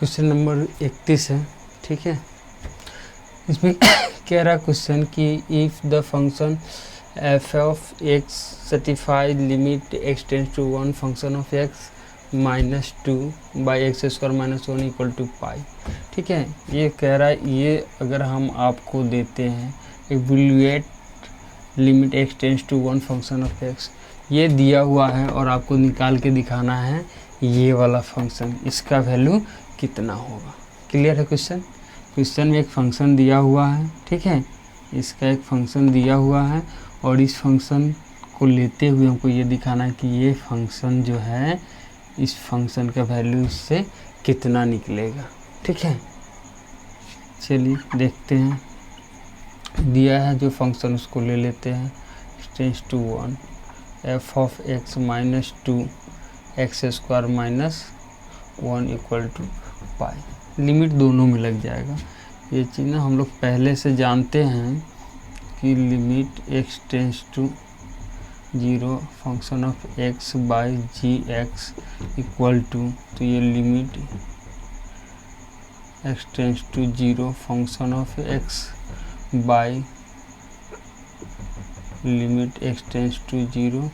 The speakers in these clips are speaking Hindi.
क्वेश्चन नंबर 31 है, ठीक है। इसमें कह रहा क्वेश्चन कि if the function f of x satisfy limit x tends to 1 function of x -2 by x square -1 equal to pi, ठीक है। ये कह रहा है, ये अगर हम आपको देते हैं evaluate limit x tends to 1 function of x, ये दिया हुआ है और आपको निकाल के दिखाना है ये वाला फंक्शन, इसका वैल्यू कितना होगा। क्लियर है क्वेश्चन? क्वेश्चन में एक फंक्शन दिया हुआ है, ठीक है, इसका एक फंक्शन दिया हुआ है और इस फंक्शन को लेते हुए हमको ये दिखाना है कि ये फंक्शन जो है, इस फंक्शन का वैल्यू इससे कितना निकलेगा, ठीक है। चलिए देखते हैं, दिया है जो फंक्शन उसको ले लेते हैं, tends to 1 f of x -2 x square -1 equal to pi. Limit दोनों में लग जाएगा। ये चीज़ ना हम लोग पहले से जानते हैं कि limit x tends to 0 function of x by g x equal to, तो ये limit x tends to 0 function of x by limit x tends to 0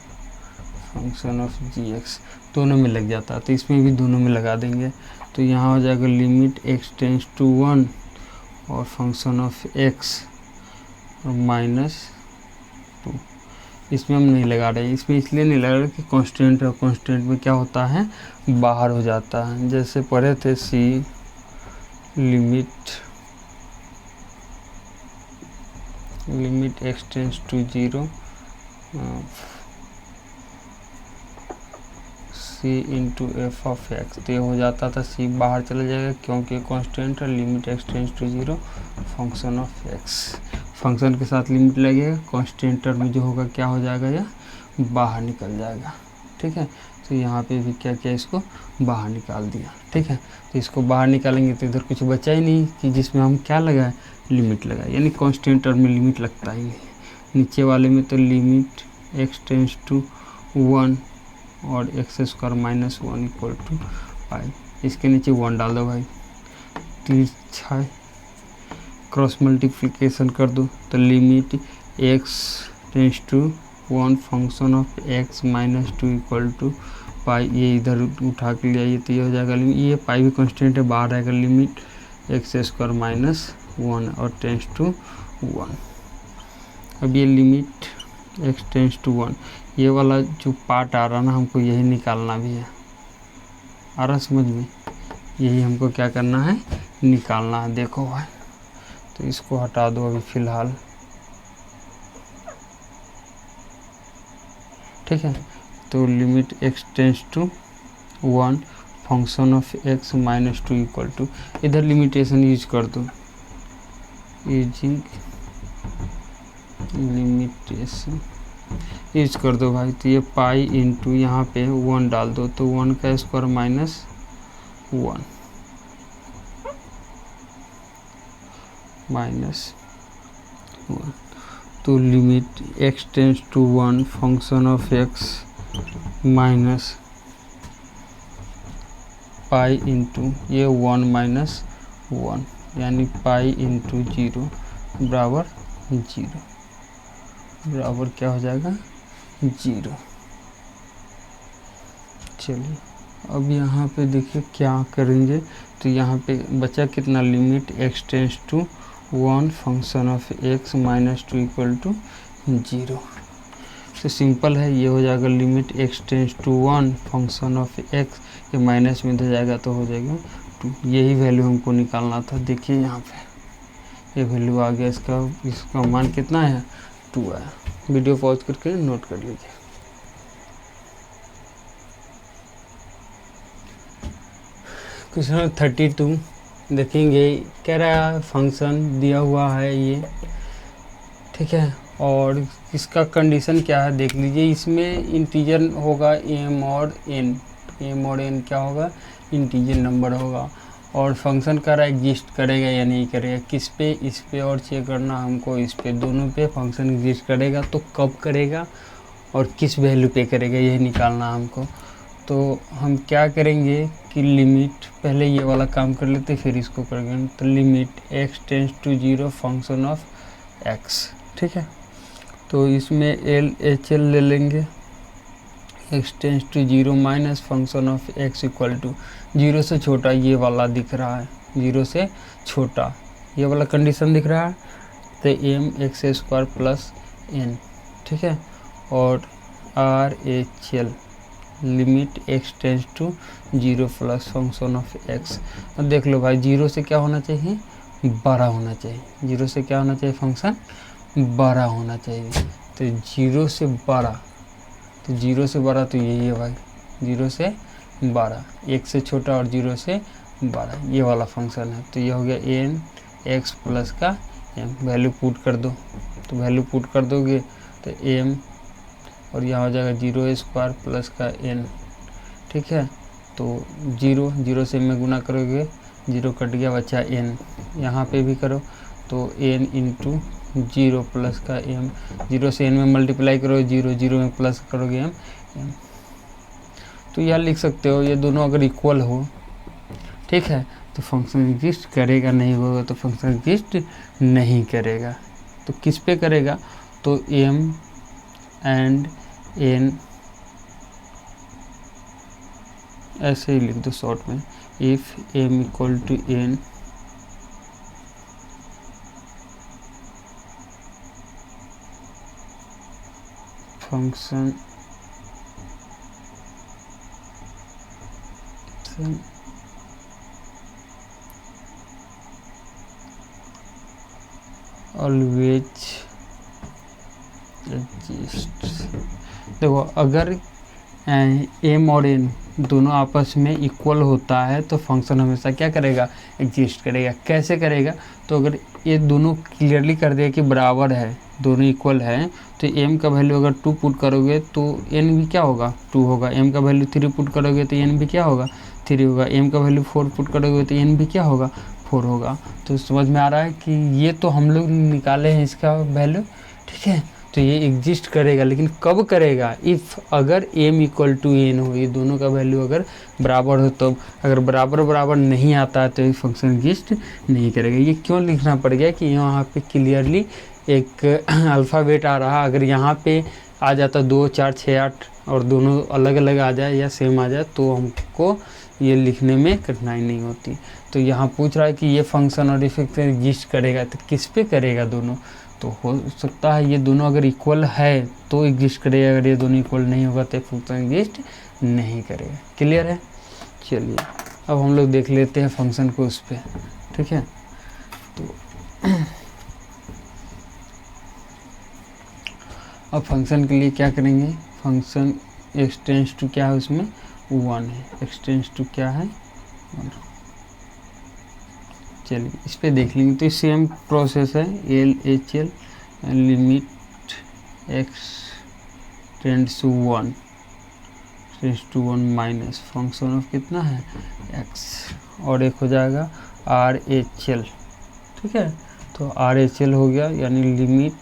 function of g x, दोनों में लग जाता है। तो इसमें भी दोनों में लगा देंगे, तो यहाँ हो जाएगा लिमिट एक्स टेंस टू 1 और फंक्शन ऑफ एक्स और -2। इसमें हम नहीं लगा रहे, इसमें इसलिए नहीं लगा रहे कि कांस्टेंट है, कांस्टेंट में क्या होता है, बाहर हो जाता है। जैसे पढ़े थे c limit x tends to 0 c into f of x, तो ये हो जाता था सी बाहर चला जाएगा क्योंकि कांस्टेंट है। Limit x tends to 0 function of x, function के साथ लिमिट लगेगा, कांस्टेंट टर्म में जो होगा क्या हो जाएगा, या बाहर निकल जाएगा, ठीक है। तो यहाँ पे भी क्या किया, इसको बाहर निकाल दिया, ठीक है। तो इसको बाहर निकालेंगे तो इधर कुछ बचा ही नहीं कि जिसमें हम क्या लगाए, लिमिट लगाए, यानी कांस्टेंट टर्म में लिमिट लगता ही नहीं। नीचे वाले में तो लिमिट एक्स टेंस टू 1 और एक्स स्क्वायर -1 इक्वल टू पाई, इसके नीचे 1 डाल दो भाई, 3 क्रॉस मल्टीप्लिकेशन कर दो, तो limit x tends to 1 function of x -2 equal to pi, ये इधर उठा के ले आइए तो ये हो जाएगा लिमिट, ये पाई भी कांस्टेंट है, बाहर आएगा लिमिट एक्स स्क्वायर -1 और टेंस टू 1। अब ये लिमिट एक्स टेंस टू 1, ये वाला जो पार्ट आ रहा ना, हमको यही निकालना भी है। आ रहा समझ में? यही हमको क्या करना है, निकालना है। देखो भाई, तो इसको हटा दो अभी फ़िलहाल, ठीक है। तो limit x tends to 1 function of x -2 equal to, इधर लिमिटेशन यूज कर दो, यूजिंग लिमिटेशन यूज कर दो भाई। तो ये पाई इंटू यहाँ पे 1 डाल दो, तो 1 का स्क्वायर -1 तो limit x tends to 1 function of x minus pi into ये 1 -1, यानी पाई इंटू 0 बराबर 0, बराबर क्या हो जाएगा, 0। चलिए अब यहाँ पे देखिए क्या करेंगे, तो यहाँ पे बचा कितना, limit x tends to 1 function of x -2 equal to 0। तो सिंपल है, ये हो जाएगा limit x tends to 1 function of x, ये माइनस में इधर जाएगा तो हो जाएगा 2। यही वैल्यू हमको निकालना था। देखिए यहाँ पे ये वैल्यू आ गया, इसका मान कितना है, 2 आया। वीडियो पॉज करके नोट कर लीजिए। क्वेश्चन 32 देखेंगे, कह रहा है फंक्शन दिया हुआ है ये, ठीक है, और इसका कंडीशन क्या है देख लीजिए। इसमें इंटीजर होगा m और n क्या होगा, इंटीजर नंबर होगा, और फंक्शन का एग्जिस्ट करेगा या नहीं करेगा, किस पे, इस पे, और चेक करना हमको इस पे, दोनों पे फंक्शन एग्जिस्ट करेगा तो कब करेगा और किस वैल्यू पे करेगा, यही निकालना हमको। तो हम क्या करेंगे कि लिमिट, पहले ये वाला काम कर लेते फिर इसको करेंगे। तो limit x tends to 0 function of x, ठीक है। तो इसमें LHL ले लेंगे, x tends to 0 minus function of x equal to 0 से छोटा, ये वाला दिख रहा है 0 से छोटा, ये वाला कंडीशन दिख रहा है, तो mx² प्लस n, ठीक है। और RHL limit x tends to 0 plus function of x। अब देख लो भाई 0 से क्या होना चाहिए, बड़ा होना चाहिए, 0 से क्या होना चाहिए, फंक्शन बड़ा होना चाहिए। तो 0 से बड़ा, तो 0 से बड़ा तो यही है भाई, 0 से बड़ा, 1 से छोटा और 0 से बड़ा, ये वाला फंक्शन है। तो ये हो गया n x प्लस का m, वैल्यू पुट कर दो, तो वैल्यू पुट कर दोगे तो m और यहाँ हो जाएगा 0² प्लस का n, ठीक है। तो 0 से में गुना करोगे, 0 कट गया, बचा n, यहाँ पे भी करो तो n इंटू 0 प्लस का m, 0 से n में मल्टीप्लाई करो, 0 में प्लस करोगे m। तो यह लिख सकते हो, ये दोनों अगर इक्वल हो, ठीक है, तो फंक्शन एग्जिस्ट करेगा, नहीं होगा तो फंक्शन एग्जिस्ट नहीं करेगा। तो किस पे करेगा, तो m एंड n, ऐसे ही लिख दो शॉर्ट में, if m equal to n function always exist. देखो अगर m और n दोनों आपस में इक्वल होता है तो फंक्शन हमेशा क्या करेगा, एग्जिस्ट करेगा। कैसे करेगा, तो अगर ये दोनों क्लियरली कर दे कि बराबर है, दोनों इक्वल है, तो m का वैल्यू अगर 2 पुट करोगे तो n भी क्या होगा, 2 होगा। m का वैल्यू 3 पुट करोगे तो n भी क्या होगा, 3 होगा। m का वैल्यू 4 पुट करोगे तो n भी क्या होगा, 4 होगा। तो समझ में आ रहा है कि ये तो हम लोग निकाले हैं इसका वैल्यू, ठीक है। तो ये एग्जिस्ट करेगा, लेकिन कब करेगा, इफ़ अगर m इक्वल टू n हो, ये दोनों का वैल्यू अगर बराबर हो, तो अगर बराबर नहीं आता है तो ये फंक्शन एग्जिस्ट नहीं करेगा। ये क्यों लिखना पड़ गया कि यहाँ पे क्लियरली एक अल्फ़ाबेट आ रहा, अगर यहाँ पे आ जाता 2 4 6 8 और दोनों अलग अलग आ जाए या सेम आ जाए तो हमको ये लिखने में कठिनाई नहीं होती। तो यहाँ पूछ रहा है कि ये फंक्शन और ये फंक्शन एग्जिस्ट करेगा, तो किस पे करेगा दोनों, तो हो सकता है ये दोनों अगर इक्वल है तो एग्जिस्ट करेगा, अगर ये दोनों इक्वल नहीं होगा तो फंक्शन एग्जिस्ट नहीं करेगा। क्लियर है। चलिए अब हम लोग देख लेते हैं फंक्शन को उस पर, ठीक है। तो अब फंक्शन के लिए क्या करेंगे, फंक्शन x टेंस टू क्या है, उसमें 1 है, x टेंस टू क्या है 1। चलिए इस पे देख लेंगे। तो सेम प्रोसेस है, LHL limit x tends to 1 minus function of कितना है x, और एक हो जाएगा RHL, ठीक है। तो RHL हो गया, यानी limit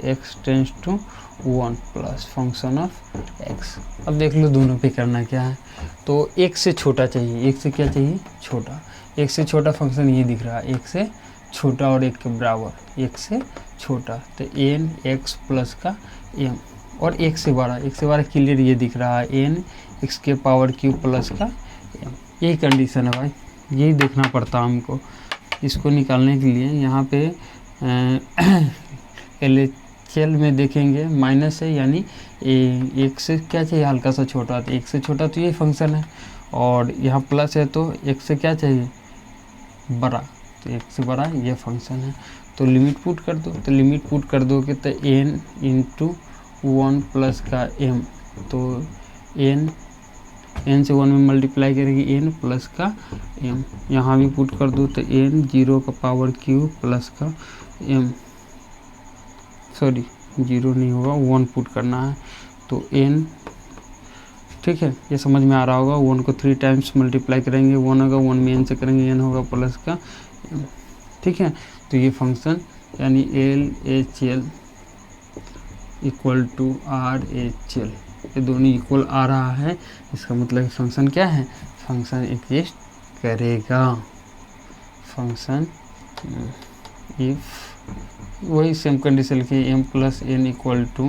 x tends to 1 plus function of x। अब देख लो दोनों पे करना क्या है, तो एक से छोटा चाहिए, एक से क्या चाहिए, छोटा। एक से छोटा फंक्शन ये दिख रहा है, एक से छोटा और एक के बराबर, एक से छोटा, तो n x प्लस का m, और एक से बड़ा क्लियर ये दिख रहा है, n x के पावर क्यू प्लस का m। यही कंडीशन है भाई, यही देखना पड़ता है हमको इसको निकालने के लिए। यहाँ पे LHL में देखेंगे माइनस है, यानी एक से क्या चाहिए, हल्का सा छोटा, तो एक से छोटा तो ये फंक्शन है, और यहाँ प्लस है तो एक से क्या चाहिए, बड़ा, तो एक से बड़ा ये फंक्शन है। तो लिमिट पुट कर दो, तो लिमिट पुट कर दोगे तो n इंटू 1 प्लस का m, तो n से 1 में मल्टीप्लाई करेंगे n प्लस का m, यहाँ भी पुट कर दो तो n 0 का पावर q प्लस का m, सॉरी 0 नहीं होगा, 1 पुट करना है, तो n, ठीक है। ये समझ में आ रहा होगा, 1 को 3 टाइम्स मल्टीप्लाई करेंगे, 1 होगा, 1 में n से करेंगे, n होगा प्लस का m, ठीक है। तो ये फंक्शन यानी LHL इक्वल टू RHL, ये दोनों इक्वल आ रहा है, इसका मतलब फंक्शन क्या है, फंक्शन एग्जिस्ट करेगा। फंक्शन इफ वही सेम कंडीशन की m plus n equal to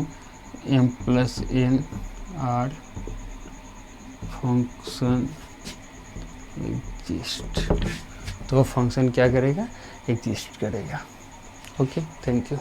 m plus n are function exist, तो फंक्शन क्या करेगा, एग्जिस्ट करेगा। Okay, thank you.